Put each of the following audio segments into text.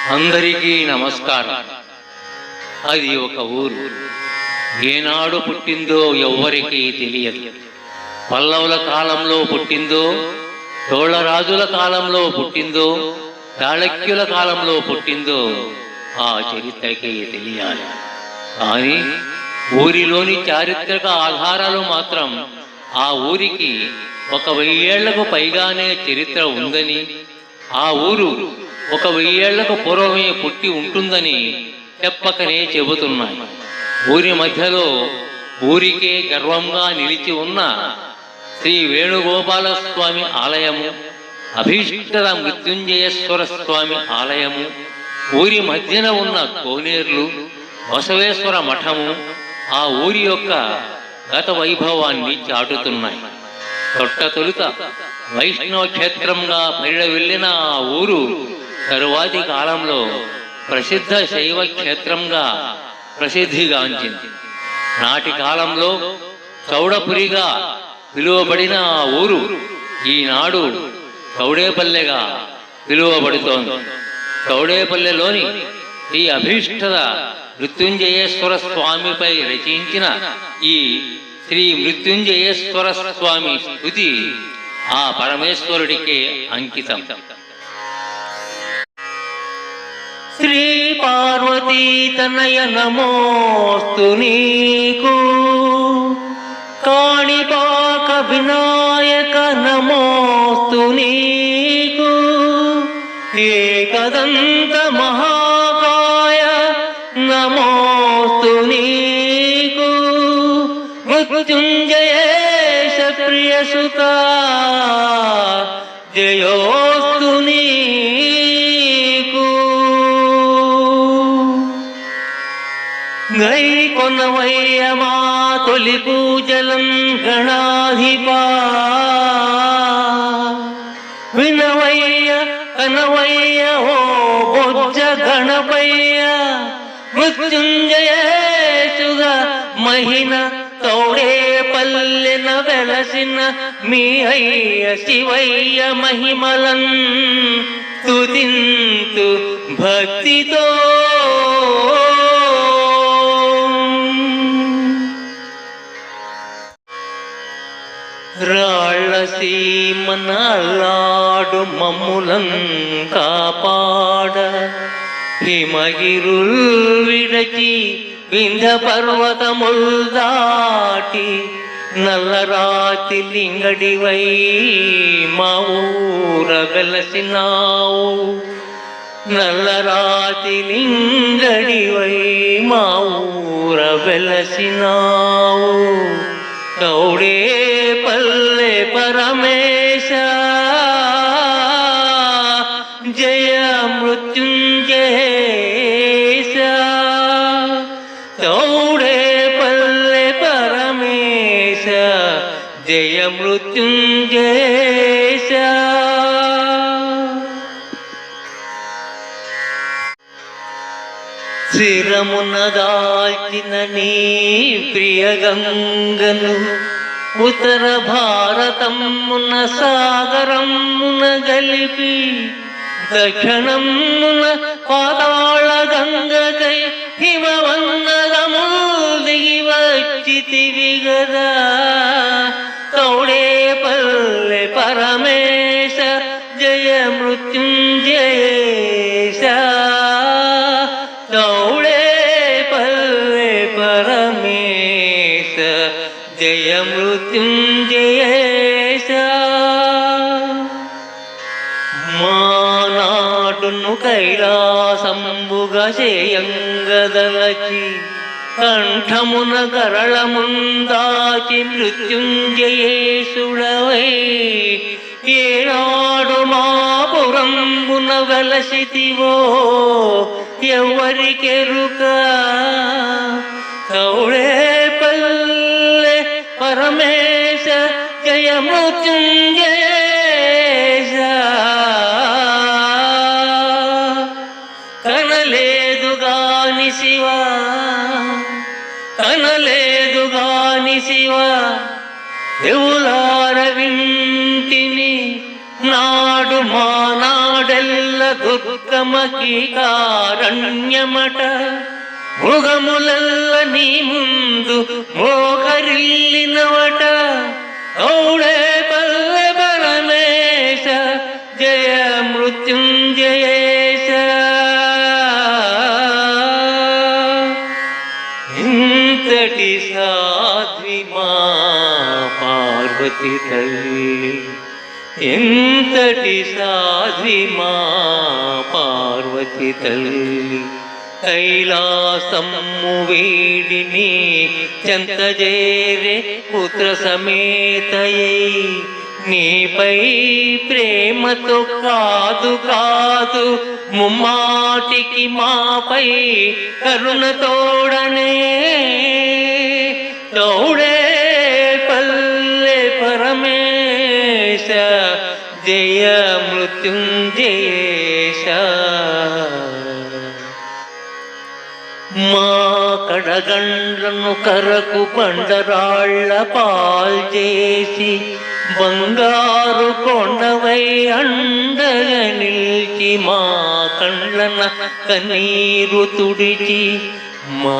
అందరికీ నమస్కారం. అది ఒక ఊరు. ఏనాడు పుట్టిందో ఎవ్వరికీ తెలియదు. పల్లవుల కాలంలో పుట్టిందో, చోళరాజుల కాలంలో పుట్టిందో, చాళక్యుల కాలంలో పుట్టిందో ఆ చరిత్రకే తెలియాలి. కానీ ఊరిలోని చారిత్రక ఆధారాలు మాత్రం ఆ ఊరికి 1000 ఏళ్లకు పైగానే చరిత్ర ఉందని, ఆ ఊరు 1000 ఏళ్లకు పూర్వమే పుట్టి ఉంటుందని చెప్పకనే చెబుతున్నాయి. ఊరి మధ్యలో ఊరికే గర్వంగా నిలిచి ఉన్న శ్రీ వేణుగోపాల స్వామి ఆలయము, అభీష్టద మృత్యుంజయేశ్వర స్వామి ఆలయము, ఊరి మధ్యన ఉన్న కోనేర్లు, బసవేశ్వర మఠము ఆ ఊరి యొక్క గత వైభవాన్ని చాటుతున్నాయి. తొలుత వైష్ణవ క్షేత్రంగా పరిడవిల్లిన ఆ ఊరు తరువాతి కాలంలో ప్రసిద్ధ శైవ క్షేత్రంగా ప్రసిద్ధిగాంచింది. నాటి కాలంలో చౌడపురిగా పిలువబడిన ఆ ఊరు ఈనాడు చౌడేపల్లెగా పిలువబడుతోంది. చౌడేపల్లెలోని ఈ అభీష్టద మృత్యుంజయేశ్వర స్వామిపై రచించిన ఈ శ్రీ మృత్యుంజయేశ్వర స్వామి స్తుతి ఆ పరమేశ్వరుడికే అంకితం. శ్రీ పార్వతీ తనయ నమోస్తు నీకు, కాణిపాక వినాయక నమోస్తు నీకు, ఏకదంత మహాకాయ నమోస్తు నీకు, మృత్యుంజయేశ ప్రియసుత జయోస్తు నీకు. గై కొనవయ్య మా తొలి పూజలం గణాధిపా, వినవయ్య కనవయ్య ఓ బొజ్జ గణపయ్య, మృత్యుంజయేశుగా మహిన తౌడేపల్లెన వెలసిన మీ అయ్య శివయ్య మహిమలన్ స్తుతింతు భక్తితో. రాళ్ళ సీమనల్లాడు మమ్ములం కాపాడ, హిమగిరుల్ విడచి వింధ్య పర్వతముల్ దాటి, నల్లరాతి లింగడివై మా ఊర వెలసినావు, నల్లరాతి లింగడివై మా ఊర వెలసినావు, చౌడేపల్లె పరమేశ జయ మృత్యుంజయేశ, చౌడేపల్లె పరమేశ జయ మృత్యుంజయేశ. శిరమున దాల్చిన నీ ప్రియ గంగను, ఉత్తర భారతమున సాగరమున గలిపి, దక్షిణమున పాతాళ గంగకై హిమవన్నదముల్ దిగి వచ్చితివి గదా, చౌడేపల్లె పరమేశ జయ మృత్యుంజయేశ, చౌడేపల్లె పరమేశ జయ మృత్యుంజయేశ. మానాడును కైలాసంబుగా చేయంగదలచి, కంఠమున కరళముందాచి మృత్యుంజయేశుడవై, ఏనాడు మా పురంబున వెలసితివో ఎవరికెరుక, చౌడేపల్లె పరమేశ జయ మృత్యుంజయేశ. కనలేదు గాని శివ, కనలేదు గాని శివ, దేవులార వింటిని నాడు మా నాడెల్ల దుర్గమకి కారణ్యమట మృగములల్ల నీ ముందు మోకరిల్లినవట గౌడే పల్లె పరమేశ జయ మృత్యుంజయేశ ఇంతటి సాధ్వి మా పార్వతి తల్లి ఎంతటి సాధ్వి మా పార్వతి తల్లి కైలాసమ్ము వేడిని చెంతజేరే పుత్ర సమేతయై నీపై ప్రేమతో కాదు కాదు ముమ్మాటికి మాపై కరుణ తోడనే తోడే పల్లె పరమేశ జయ మృత్యుంజయేశ మా కడగండ్లను కరకు బండరాళ్ల పాల్చేసి బంగారు కొండవై అండగా నిలిచి మా కండ్లన కన్నీరు తుడిచి మా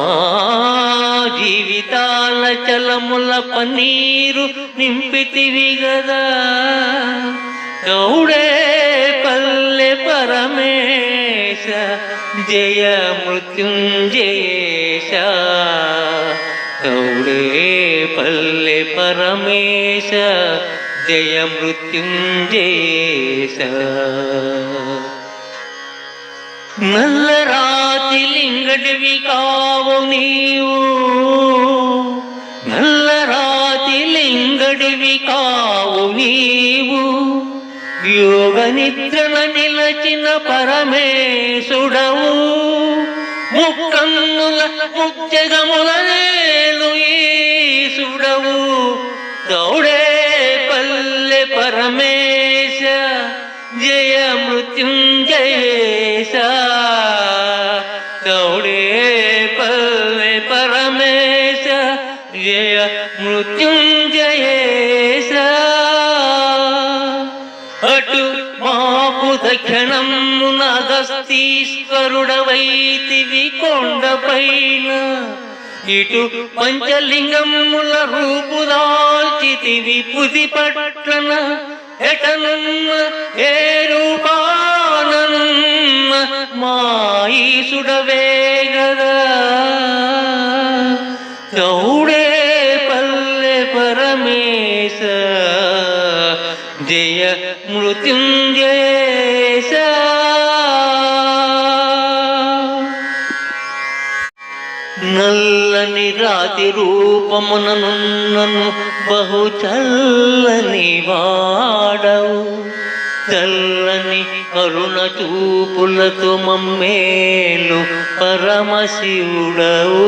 జీవితాల చలముల పన్నీరు నింపితివి గదా గౌడే పల్లె పరమేశ జయ మృత్యుంజయేశ గౌడే పల్లె పరమేశ జయ మృత్యుంజయేశ నల్లరాతి లింగడివి కావు నీవు నల్లరాతి లింగడివి కావు నీవు యోగ నిద్రన నిలచిన పరమేశుడవు ముక్కన్నుల ముక్జగముల నేలు ఈశుడవు గౌడే పల్లె పరమేశ జయ మృత్యుంజయేశ గౌడే పల్లె పరమేశ జయ మృత్యుంజయేశ అటు మాపు దక్షిణమున అగస్తీశ్వరుడవైతివి కొండపైన ఇటు పంచలింగముల రూపుదాల్చితివి పుది పట్లన ఎటనున్న ఏ రూపాననున్న మా ఈశుడవే గదా గౌడే పల్లె పరమేశ జయ మృత్యుంజయేశ నల్లని రాతి రూపముననున్నను బహు చల్లని వాడవు చల్లని కరుణ చూపులతో మమ్మేలు పరమశివుడవు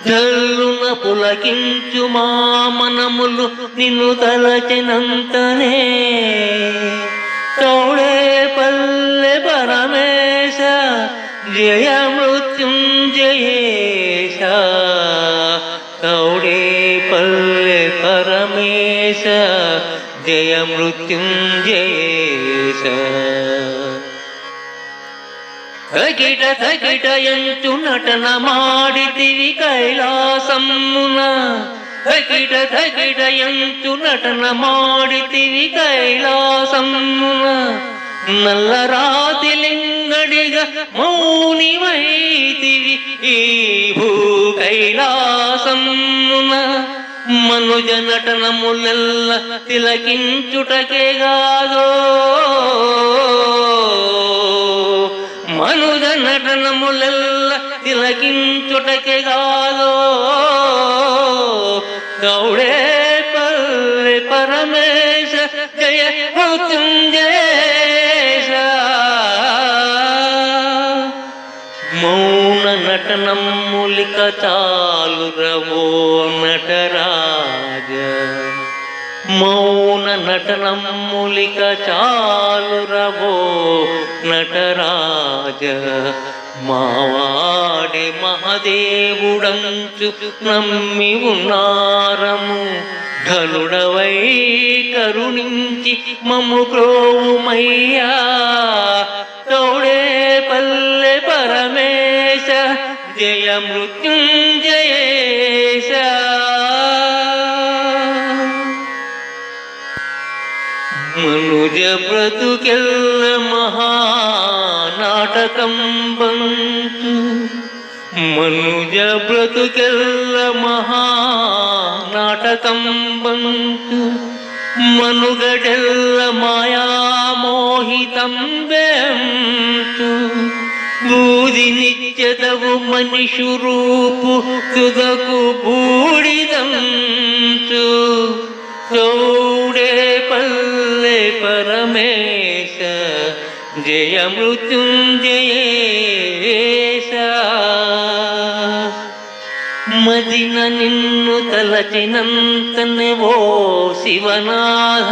జల్లున పులకించు మా మనములు నిన్ను తలచినంతనే తోడే పల్లె పరమేశ జయ మృత్యుంజయేశ తోడే పల్లె పరమేశ జయ మృత్యుంజయేశ తగిట తగిట ఎంచు నటన ಮಾಡಿತಿವಿ కైలాసమున తగిట తగిట ఎంచు నటన ಮಾಡಿತಿವಿ కైలాసమున నల్లరాతి లింగడిగా మౌనివైతివి ఈ భూ కైలాసమున మనుజ నటనములెల్ల తిలకించుటకే గాదో మనుజ నటనములెల్ల తిలకించుటకే గాదో గౌడే పల్లె పరమేశ జయ మృత్యుంజయేశ మౌన నటనములిక చాలురవో నటరాజ మౌన నటనములిక చాలురవో నటరాజ మావాడి మహదేవుడంచు నమ్మి ఉన్నారము ఘనుడవై కరుణించి మమ్ము ప్రోవుమయ్యా తోడే పల్లె పరమేశ జయ మృత్యుంజయేశ. మనుజ బ్రతుకెల్ల మహానాటకం బంతు మనుజ బ్రతుకెల్ల మహానాటకం బంతు మనుగడెల్ల మాయామోహితం బెంతు బూది నిత్యదవు మనిషు రూపు తుదకు బూడిదంతు తోడే పల్లె పరమేశ జయ మృత్యుంజయేశ. మదిన నిన్ను తలచినంతనే ఓ శివనాథ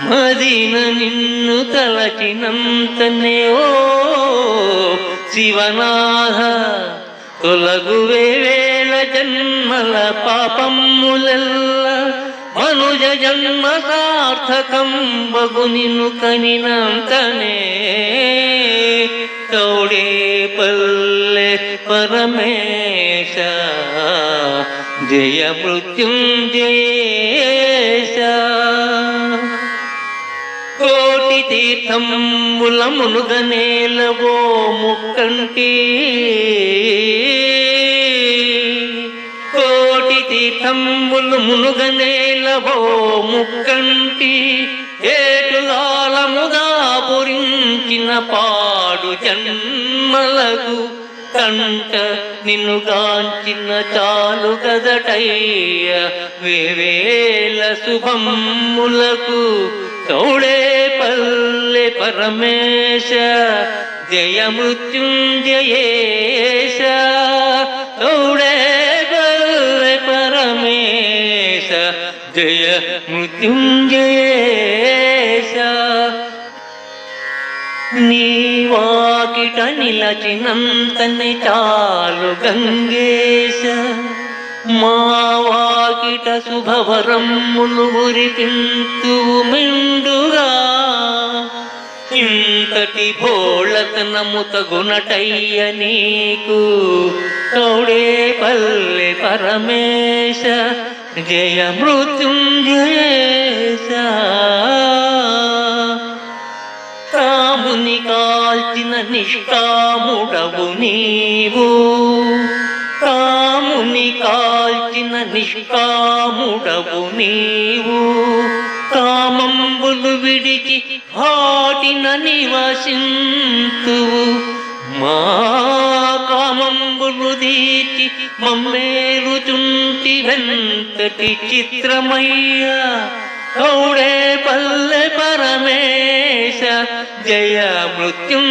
మదిన నిన్ను తలచినంతనే ఓ శివనాథ తొలగువే వేల జన్మల పాపములెల్ల మనుజ జన్మ సార్థకం బగు నిన్ను కనినంతనే తోడే పల్లె పరమేశ జయ మృత్యుంజయేశ. కోటి తీర్థముల మునుగనేలవో ముక్కంటి కోటి తీర్థములు మునుగనేలవో ముక్కంటి ఏటుగాలముగా పురించిన పాడు జన్మలకు కంట నిన్ను గాంచిన చాలు గదటయ్య వేవేల శుభములకు తోడే పల్లె పరమేశ జయ మృత్యుంజయేశ. తోడే పల్లె పరమేశ జయ మృత్యుంజయేశ. నీ వాకిట నిలచినంతనే చాలు గంగేశ మా వాకిట శుభవరములు ఉరిపింతు మెండుగా ఇంతటి భోళతనము తగునటయ్య నీకు తోడే పల్లె పరమేశ జయ మృత్యుంజయేశ. కాముని కాల్చిన నిష్కాముడవు నీవు కాముని కాల్చిన నిష్కాముడవు నీవు కామంబులు విడిచి హాటిన నివసింతువు మా కామంబులు దీచి మమ్మేలుచుంటి వెంతటి చిత్రమయ్యా తోడే పల్లె పరమేశ జయ మృత్యుంజయేశ.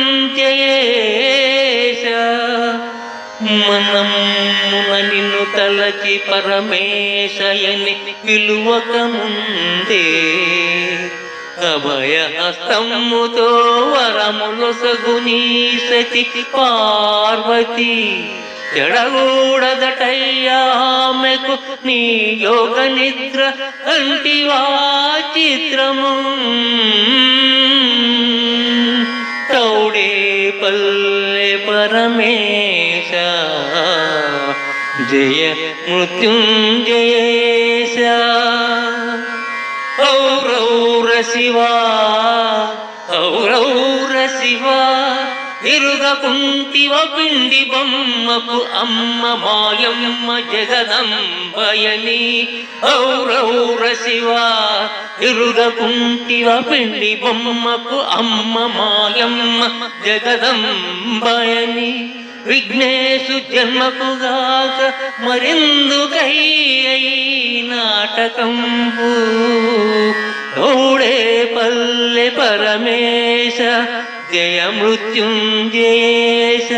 మనమున నిన్ను తలచి పరమేశయని పిలువక ముందే అభయ హస్తముతో వరములొసగునీ సతి పార్వతి జడగూడదటయ్యామెకు నీ యోగ నిద్ర అంటివా చిత్రము తోడే పల్లె పరమేశ జయ మృత్యుంజయేశ. ఔరౌర శివా ఔరౌర శివా ఇరుగకుంటివ పిండి బొమ్మకు అమ్మ మాయమ్మ జగదంబయని ఔరౌర శివా ఇరుగకుంటివ పిండి బొమ్మకు అమ్మ మాయమ్మ జగదంబయని విఘ్నేశు జన్మకుగాక మరెందుకై నాటకంబు తోడే పల్లె పరమేశ జయ మృత్యుంజయేశ.